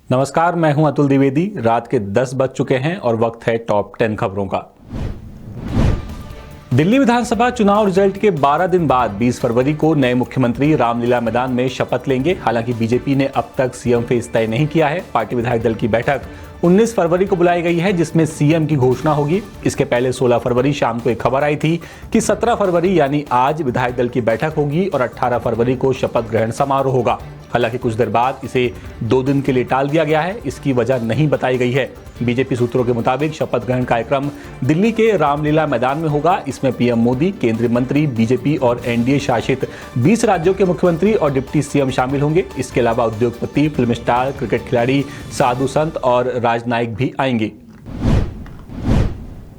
नमस्कार, मैं हूं अतुल द्विवेदी। रात के 10 बज चुके हैं और वक्त है टॉप 10 खबरों का। दिल्ली विधानसभा चुनाव रिजल्ट के 12 दिन बाद 20 फरवरी को नए मुख्यमंत्री रामलीला मैदान में शपथ लेंगे। हालांकि बीजेपी ने अब तक सीएम फेस तय नहीं किया है। पार्टी विधायक दल की बैठक 19 फरवरी को बुलाई गई है, जिसमें सीएम की घोषणा होगी। इसके पहले 16 फरवरी शाम को एक खबर आई थी कि 17 फरवरी यानी आज विधायक दल की बैठक होगी और 18 फरवरी को शपथ ग्रहण समारोह होगा। हालांकि कुछ देर बाद इसे 2 दिन के लिए टाल दिया गया है। इसकी वजह नहीं बताई गई है। बीजेपी सूत्रों के मुताबिक शपथ ग्रहण कार्यक्रम दिल्ली के रामलीला मैदान में होगा। इसमें पीएम मोदी, केंद्रीय मंत्री, बीजेपी और एनडीए शासित 20 राज्यों के मुख्यमंत्री और डिप्टी सीएम शामिल होंगे। इसके अलावा उद्योगपति, फिल्म स्टार, क्रिकेट खिलाड़ी, साधु संत और राजनयिक भी आएंगे।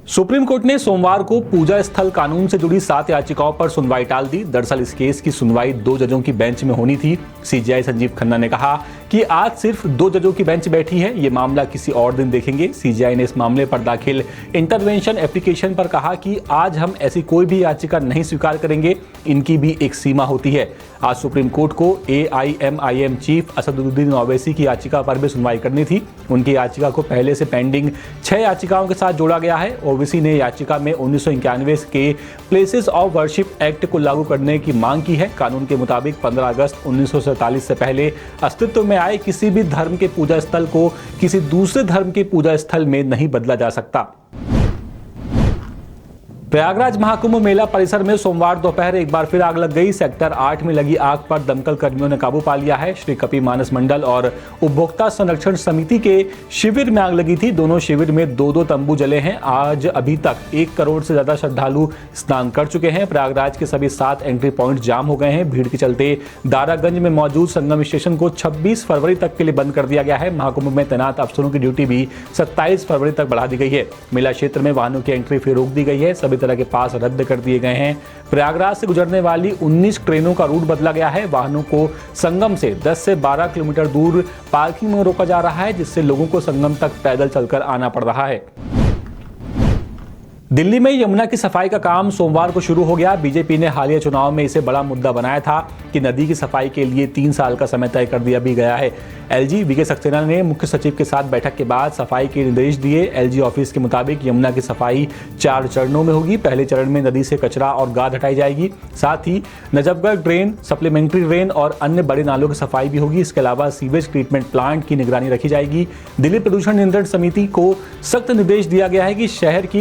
सुप्रीम कोर्ट ने सोमवार को पूजा स्थल कानून से जुड़ी 7 याचिकाओं पर सुनवाई टाल दी। दरअसल इस केस की सुनवाई 2 जजों की बेंच में होनी थी। सीजेआई संजीव खन्ना ने कहा कि आज सिर्फ 2 जजों की बेंच बैठी है, ये मामला किसी और दिन देखेंगे। सीजेआई ने इस मामले पर दाखिल इंटरवेंशन एप्लीकेशन पर कहा कि आज हम ऐसी कोई भी याचिका नहीं स्वीकार करेंगे, इनकी भी एक सीमा होती है। आज सुप्रीम कोर्ट को एआईएमआईएम चीफ असदुद्दीन ओवैसी की याचिका पर भी सुनवाई करनी थी। उनकी याचिका को पहले से पेंडिंग 6 याचिकाओं के साथ जोड़ा गया है। ओवैसी ने याचिका में 1991 के प्लेसेस ऑफ वर्शिप एक्ट को लागू करने की मांग की है। कानून के मुताबिक 15 अगस्त 1947 से पहले अस्तित्व में आए किसी भी धर्म के पूजा स्थल को किसी दूसरे धर्म के पूजा स्थल में नहीं बदला जा सकता। प्रयागराज महाकुंभ मेला परिसर में सोमवार दोपहर एक बार फिर आग लग गई। सेक्टर 8 में लगी आग पर दमकल कर्मियों ने काबू पा लिया है। श्री कपि मानस मंडल और उपभोक्ता संरक्षण समिति के शिविर में आग लगी थी। दोनों शिविर में 2-2 तंबू जले हैं। आज अभी तक 1 करोड़ से ज्यादा श्रद्धालु स्नान कर चुके हैं। प्रयागराज के सभी 7 एंट्री पॉइंट जाम हो गए हैं। भीड़ के चलते दारागंज में मौजूद संगम स्टेशन को 26 फरवरी तक के लिए बंद कर दिया गया है। महाकुंभ में तैनात अफसरों की ड्यूटी भी 27 फरवरी तक बढ़ा दी गई है। मेला क्षेत्र में वाहनों की एंट्री फिर रोक दी गई है। सभी तरह के पास रद्द कर दिए गए हैं। प्रयागराज से गुजरने वाली 19 ट्रेनों का रूट बदला गया है। वाहनों को संगम से 10 से 12 किलोमीटर दूर पार्किंग में रोका जा रहा है, जिससे लोगों को संगम तक पैदल चलकर आना पड़ रहा है। दिल्ली में यमुना की सफाई का काम सोमवार को शुरू हो गया। बीजेपी ने हालिया चुनाव में इसे बड़ा मुद्दा बनाया था कि नदी की सफाई के लिए 3 साल का समय तय कर दिया भी गया है। एलजी वीके सक्सेना ने मुख्य सचिव के साथ बैठक के बाद सफाई के निर्देश दिए। एलजी ऑफिस के मुताबिक यमुना की सफाई 4 चरणों में होगी। पहले चरण में नदी से कचरा और गाद हटाई जाएगी। साथ ही नजफगढ़ ड्रेन, सप्लीमेंट्री ड्रेन और अन्य बड़े नालों की सफाई भी होगी। इसके अलावा सीवेज ट्रीटमेंट प्लांट की निगरानी रखी जाएगी। दिल्ली प्रदूषण नियंत्रण समिति को सख्त निर्देश दिया गया है कि शहर की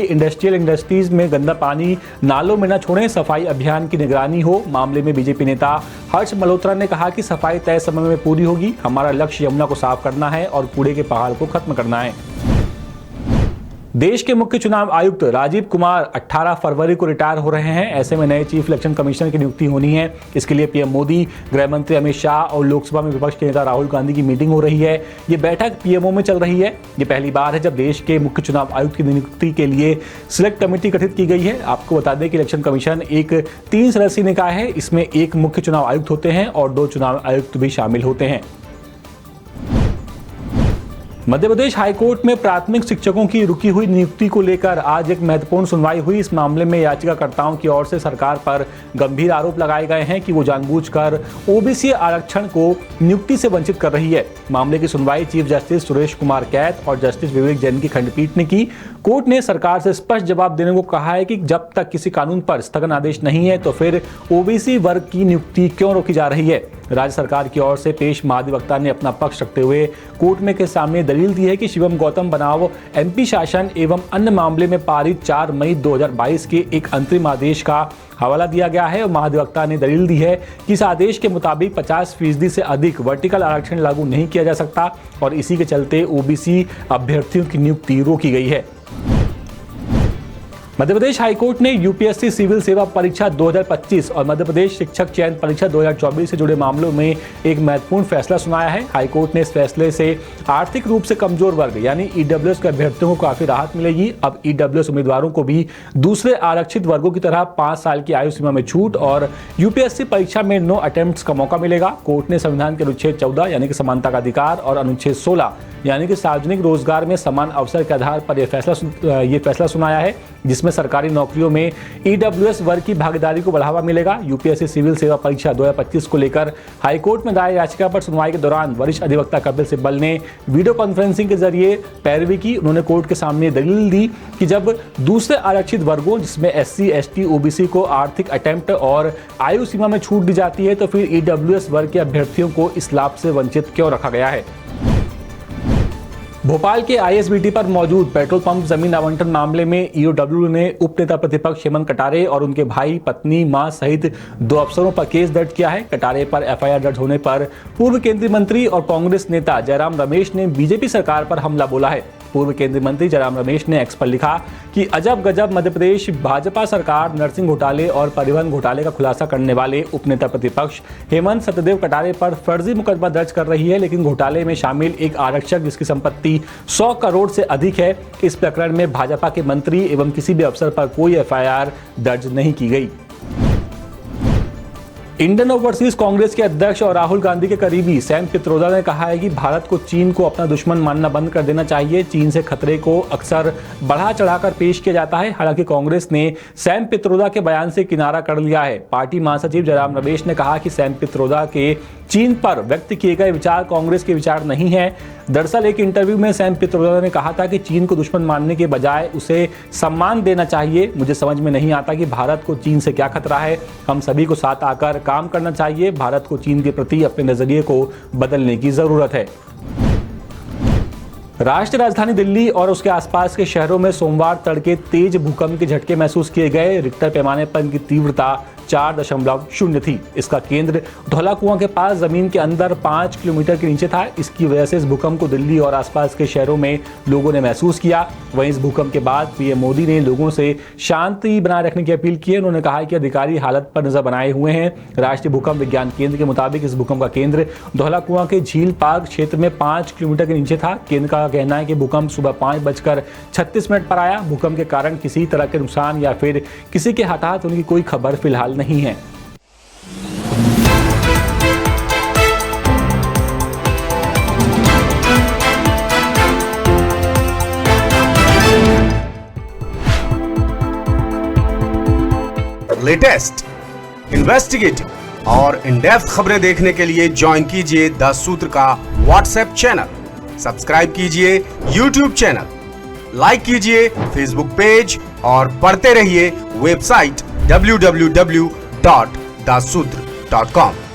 इंडस्ट्रीज में गंदा पानी नालों में न छोड़ें। सफाई अभियान की निगरानी हो। मामले में बीजेपी नेता हर्ष मल्होत्रा ने कहा कि सफाई तय समय में पूरी होगी। हमारा लक्ष्य यमुना को साफ करना है और कूड़े के पहाड़ को खत्म करना है। देश के मुख्य चुनाव आयुक्त राजीव कुमार 18 फरवरी को रिटायर हो रहे हैं। ऐसे में नए चीफ इलेक्शन कमिश्नर की नियुक्ति होनी है। इसके लिए पीएम मोदी, गृह मंत्री अमित शाह और लोकसभा में विपक्ष के नेता राहुल गांधी की मीटिंग हो रही है। ये बैठक पीएमओ में चल रही है। ये पहली बार है जब देश के मुख्य चुनाव आयुक्त की नियुक्ति के लिए सिलेक्ट कमेटी गठित की गई है। आपको बता दें कि इलेक्शन कमीशन एक 3 सदस्यीय निकाय है। इसमें 1 मुख्य चुनाव आयुक्त होते हैं और 2 चुनाव आयुक्त भी शामिल होते हैं। मध्य प्रदेश हाईकोर्ट में प्राथमिक शिक्षकों की रुकी हुई नियुक्ति को लेकर आज एक महत्वपूर्ण सुनवाई हुई। इस मामले में याचिकाकर्ताओं की ओर से सरकार पर गंभीर आरोप लगाए गए हैं कि वो जानबूझकर ओबीसी आरक्षण को नियुक्ति से वंचित कर रही है। मामले की सुनवाई चीफ जस्टिस सुरेश कुमार कैत और जस्टिस विवेक जैन की खंडपीठ ने की। कोर्ट ने सरकार से स्पष्ट जवाब देने को कहा है कि जब तक किसी कानून पर स्थगन आदेश नहीं है तो फिर ओबीसी वर्ग की नियुक्ति क्यों रोकी जा रही है। राज्य सरकार की ओर से पेश महाधिवक्ता ने अपना पक्ष रखते हुए कोर्ट में के सामने दलील दी है कि शिवम गौतम बनाव एमपी शासन एवं अन्य मामले में पारित 4 मई 2022 के एक अंतरिम आदेश का हवाला दिया गया है और महाधिवक्ता ने दलील दी है कि इस आदेश के मुताबिक 50% से अधिक वर्टिकल आरक्षण लागू नहीं किया जा सकता और इसी के चलते ओबीसी अभ्यर्थियों की नियुक्ति रोकी गई है। मध्य प्रदेश हाईकोर्ट ने यूपीएससी सिविल सेवा परीक्षा 2025 और मध्य प्रदेश शिक्षक चयन परीक्षा 2024 से जुड़े मामलों में एक महत्वपूर्ण फैसला सुनाया है। हाईकोर्ट ने इस फैसले से आर्थिक रूप से कमजोर वर्ग यानी ईडब्ल्यूएस के अभ्यर्थियों को काफी राहत मिलेगी। अब ईडब्ल्यूएस उम्मीदवारों को भी दूसरे आरक्षित वर्गों की तरह 5 साल की आयु सीमा में छूट और यूपीएससी परीक्षा में 9 अटेम्प्ट्स का मौका मिलेगा। कोर्ट ने संविधान के अनुच्छेद 14 यानी कि समानता का अधिकार और अनुच्छेद 16 यानी कि सार्वजनिक रोजगार में समान अवसर के आधार पर यह फैसला सुनाया है, जिसमें सरकारी नौकरियों में ईडब्ल्यूएस वर्ग की भागीदारी को बढ़ावा मिलेगा। यूपीएससी सिविल सेवा परीक्षा 2025 को लेकर हाईकोर्ट में दायर याचिका पर सुनवाई के दौरान वरिष्ठ अधिवक्ता कपिल सिब्बल ने वीडियो कॉन्फ्रेंसिंग के जरिए पैरवी की। उन्होंने कोर्ट के सामने दलील दी कि जब दूसरे आरक्षित वर्गों जिसमें एससी, एसटी, ओबीसी को आर्थिक अटेम्प्ट और आयु सीमा में छूट दी जाती है, तो फिर ईडब्ल्यूएस वर्ग के अभ्यर्थियों को इस लाभ से वंचित क्यों रखा गया है। भोपाल के आईएसबीटी पर मौजूद पेट्रोल पंप जमीन आवंटन मामले में ईओडब्ल्यू ने उप नेता प्रतिपक्ष हेमंत कटारे और उनके भाई, पत्नी, मां सहित 2 अफसरों पर केस दर्ज किया है। कटारे पर एफआईआर दर्ज होने पर पूर्व केंद्रीय मंत्री और कांग्रेस नेता जयराम रमेश ने बीजेपी सरकार पर हमला बोला है। पूर्व केंद्रीय मंत्री जयराम रमेश ने एक्स पर लिखा कि अजब गजब मध्य प्रदेश भाजपा सरकार नर्सिंग घोटाले और परिवहन घोटाले का खुलासा करने वाले उपनेता प्रतिपक्ष हेमंत सत्यदेव कटारे पर फर्जी मुकदमा दर्ज कर रही है, लेकिन घोटाले में शामिल एक आरक्षक जिसकी संपत्ति 100 करोड़ से अधिक है, इस प्रकरण में भाजपा के मंत्री एवं किसी भी अफसर पर कोई एफआईआर दर्ज नहीं की गई। इंडियन ओवरसीज कांग्रेस के अध्यक्ष और राहुल गांधी के करीबी सैम पित्रोदा ने कहा है कि भारत को चीन को अपना दुश्मन मानना बंद कर देना चाहिए। चीन से खतरे को अक्सर बढ़ा चढ़ाकर पेश किया जाता है। हालांकि कांग्रेस ने सैम पित्रोदा के बयान से किनारा कर लिया है। पार्टी महासचिव जयराम रमेश ने कहा कि सैम पित्रोदा के चीन पर व्यक्त किए गए विचार कांग्रेस के विचार नहीं है। दरअसल एक इंटरव्यू में सैम पित्रोदा ने कहा था कि चीन को दुश्मन मानने के बजाय उसे सम्मान देना चाहिए। मुझे समझ में नहीं आता कि भारत को चीन से क्या खतरा है। हम सभी को साथ आकर काम करना चाहिए। भारत को चीन के प्रति अपने नजरिए को बदलने की जरूरत है। राष्ट्रीय राजधानी दिल्ली और उसके आसपास के शहरों में सोमवार तड़के तेज भूकंप के झटके महसूस किए गए। रिक्टर पैमाने पर इनकी तीव्रता 4.0 थी। इसका केंद्र धौला कुआं के पास जमीन के अंदर 5 किलोमीटर के नीचे था। इसकी वजह से इस भूकंप को दिल्ली और आसपास के शहरों में लोगों ने महसूस किया। वहीं इस भूकंप के बाद पीएम मोदी ने लोगों से शांति बनाए रखने की अपील की है। उन्होंने कहा कि अधिकारी हालत पर नजर बनाए हुए हैं। राष्ट्रीय भूकंप विज्ञान केंद्र के मुताबिक इस भूकंप का केंद्र धौला कुआं के झील पार्क क्षेत्र में 5 किलोमीटर के नीचे था। केंद्र का कहना है कि भूकंप सुबह 5:36 पर आया। भूकंप के कारण किसी तरह के नुकसान या फिर किसी के हताहत होने की कोई खबर फिलहाल नहीं है। लेटेस्ट, इन्वेस्टिगेटिव और इन डेप्थ खबरें देखने के लिए ज्वाइन कीजिए द सूत्र का व्हाट्सएप चैनल, सब्सक्राइब कीजिए यूट्यूब चैनल, लाइक कीजिए फेसबुक पेज और पढ़ते रहिए वेबसाइट www.dasudra.com।